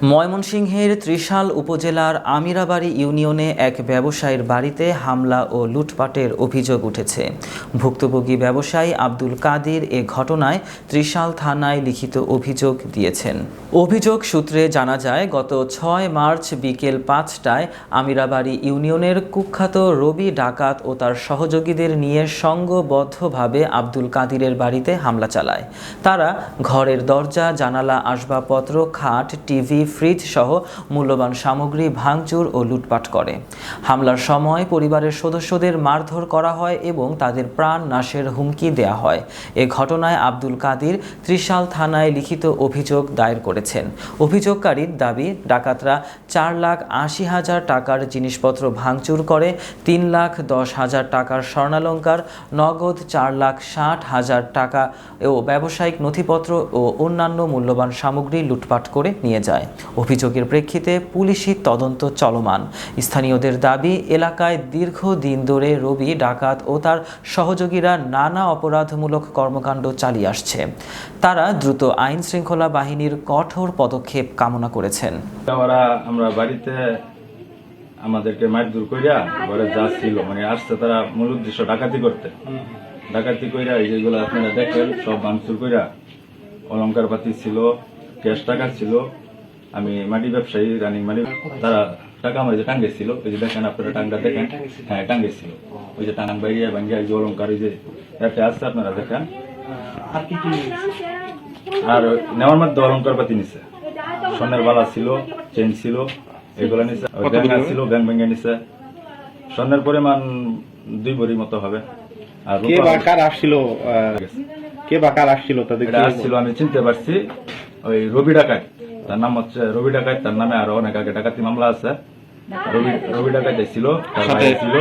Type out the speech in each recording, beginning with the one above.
ময়মনসিংহের ত্রিশাল উপজেলার আমিরাবাড়ি ইউনিয়নে এক ব্যবসায়ীর বাড়িতে হামলা ও লুটপাটের অভিযোগ উঠেছে। ভুক্তভোগী ব্যবসায়ী আব্দুল কাদির এ ঘটনায় ত্রিশাল থানায় লিখিত অভিযোগ দিয়েছেন। অভিযোগ সূত্রে জানা যায়, গত ৬ মার্চ বিকেল ৫টায় আমিরাবাড়ি ইউনিয়নের কুখ্যাত রবি ডাকাত ও তার সহযোগীদের নিয়ে সংঘবদ্ধভাবে আব্দুল কাদিরের বাড়িতে হামলা চালায়। তারা ঘরের দরজা, জানালা, আসবাবপত্র, খাট, টিভি, ফ্রিজ সহ মূল্যবান সামগ্রী ভাঙচুর ও লুটপাট করে। হামলার সময় পরিবারের সদস্যদের মারধর করা হয় এবং তাদের প্রাণ নাশের হুমকি দেয়া হয়। এ ঘটনায় আব্দুল কাদির ত্রিশাল থানায় লিখিত অভিযোগ দায়ের করেছেন। অভিযোগকারীর দাবি, ডাকাতরা 4,80,000 টাকার জিনিসপত্র ভাঙচুর করে, 3,10,000 টাকার স্বর্ণালংকার, নগদ 4,60,000 টাকা ও ব্যবসায়িক নথিপত্র ও অন্যান্য মূল্যবান সামগ্রী লুটপাট করে নিয়ে যায়। অভিযোগের প্রেক্ষিতে পুলিশি তদন্ত চলমান। স্থানীয়দের দাবি, এলাকায় দীর্ঘদিন ধরে রবি ডাকাত ও তার সহযোগীরা নানা অপরাধমূলক কর্মকাণ্ড চালিয়ে আসছে। তারা দ্রুত আইন শৃঙ্খলা বাহিনীর কঠোর পদক্ষেপ কামনা করেছেন। আমরা বাড়িতে আমাদেরকে মারধর কইরা ঘরে যা ছিল আসছে, তারা মূল উদ্দেশ্য ডাকাতি কইরা যেগুলো আপনারা দেখেন সব ভাঙচুর কইরা, অলংকার পাতি ছিল, ক্যাশ টাকা ছিল। আমি মাটি ব্যবসায়ী, রানিং মাটি। তারা টাকা আমার যে টাঙ্গে ছিল, ওই যে দেখেন আপনারা টাঙ্গা দেখেন, হ্যাঁ টাঙ্গে ছিল, ওই যে টাঙ্গ ভাঙ্গিয়া যে অলংকার যে এতে আসছে আপনারা দেখেন। আর নেওয়ার মধ্যে অলংকার পাতি নিছে, স্বর্ণের বালা ছিল, চেন ছিল, এগুলো নিছে, ব্যাঙ্গা ছিল, ব্যাং ভেঙে নিছে। স্বর্ণের পরিমাণ 2 ভরি মতো হবে। আর আসছিল আমি চিনতে পারছি, ওই রবি ডাকাত, তার নাম হচ্ছে রবি ডাকাত। তার নামে আরো অনেক আগে ডাকাতি মামলা আছে। রবি ডাকাত ছিল, তার ভাই ছিল,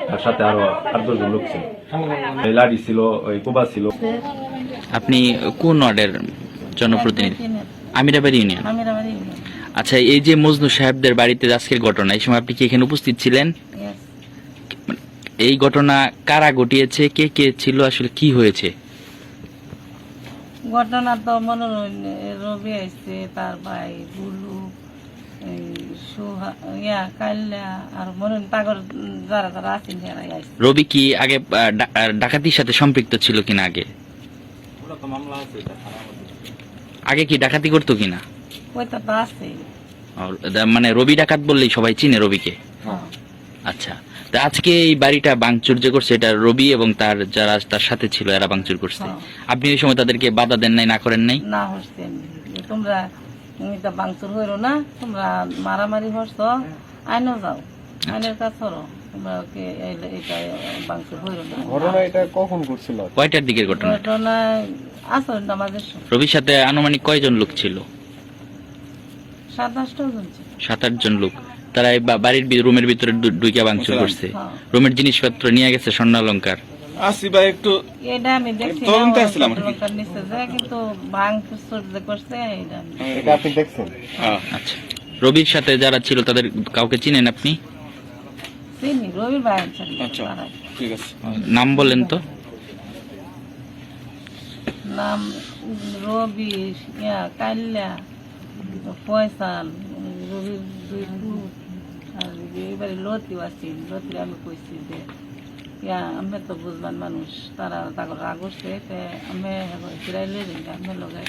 তার সাথে আরো 8-10 জন লোক ছিল। এই লাড়ি ছিল, ওই কোবা ছিল। আপনি কোন ওয়ার্ডের জনপ্রতিনিধি? আমিরাবাড়ি ইউনিয়ন। আচ্ছা, এই যে মজনু সাহেবদের বাড়িতে আজকের ঘটনা, এই সময় আপনি কি এখানে উপস্থিত ছিলেন? এই ঘটনা কারা ঘটিয়েছে, কে কে ছিল, আসলে কি হয়েছে? ঘটনা তো মনে রবি আসছে, তার ভাই বুলু, কাল্লা আর মনে তাগর যারা যারা আছেন যারাই আসছে। রবি কি আগে ডাকাতির সাথে সম্পৃক্ত ছিল কিনা? আগে কি ডাকাতি করতো কিনা? ওইটা তো আছে। মানে রবি ডাকাত বললেই সবাই চিনে রবিকে। আচ্ছা, তা আজকে এই বাড়িটা ভাঙচুর যে করছে, এটা রবি এবং তার যারা তার সাথে ছিল এরা ভাঙচুর করছে। আপনি ওই সময় তাদেরকে বাধা দেন নাই, না করেন নাই? না হচ্ছে, তোমরা এটা ভাঙচুর হইলো না, তোমরা মারামারি হচ্ছ, আইনও যাও, আইনের কাজ করো, তোমরা এটা ভাঙচুর হইলো না। ঘটনা এটা কখন ঘটছিল? কয়টার দিকের ঘটনা? ঘটনা আসর নামাজের সময়। রবির সাথে আনুমানিক কয়জন লোক ছিল? 7-8 জন ছিল। 7-8 জন লোক। তারা বাড়ির রুমের ভিতরে ঢুকে ভাঙচুর করছে। রুমের জিনিসপত্র নিয়ে গেছে, স্বর্ণালংকার। এটা আমি দেখছি কিন্তু ভাঙচুর যে করছে এটা আপনি দেখছেন? আচ্ছা, রবির সাথে যারা ছিল তাদের কাউকে চিনেন আপনি? চিনি, রবির ভাই। আচ্ছা, ঠিক আছে। নাম বলেন তো। নাম রবি, কাল্লা, ফয়সাল, রবির 2 পুত। আর এবারে লতিও আছে, লতির আমি কইছি যে আমি তো বুঝবান মানুষ, তারা তাকে রাগ করছে, আমি ফিরাইলে আমি লগাই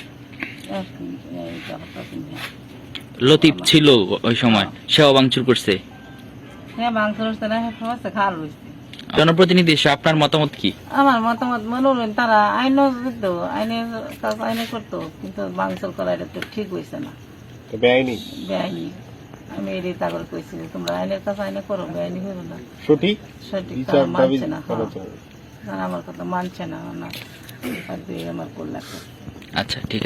লতিফ ছিল ওই সময়, সেও ভাঙচুর করছে। হ্যাঁ, ভাঙচুর হচ্ছে না, সমস্যা খাল রয়েছে। জনপ্রতিনিধি হিসেবে আপনার মতামত কি? আমার মতামত মনে হলেন তারা আইনও দিত, আইনের কাজ আইনে করতো, কিন্তু ভাঙচুর করা এটা তো ঠিক হয়েছে না, বেআইনি। বেআইনি। আমি এই তাগর কইছি তোমরা আইনের কাজ আইনে করো, বেআইনি হইল না। সঠিক তারা মানছে না, আমার কথা মানছে না, আমার করলে। আচ্ছা, ঠিক আছে।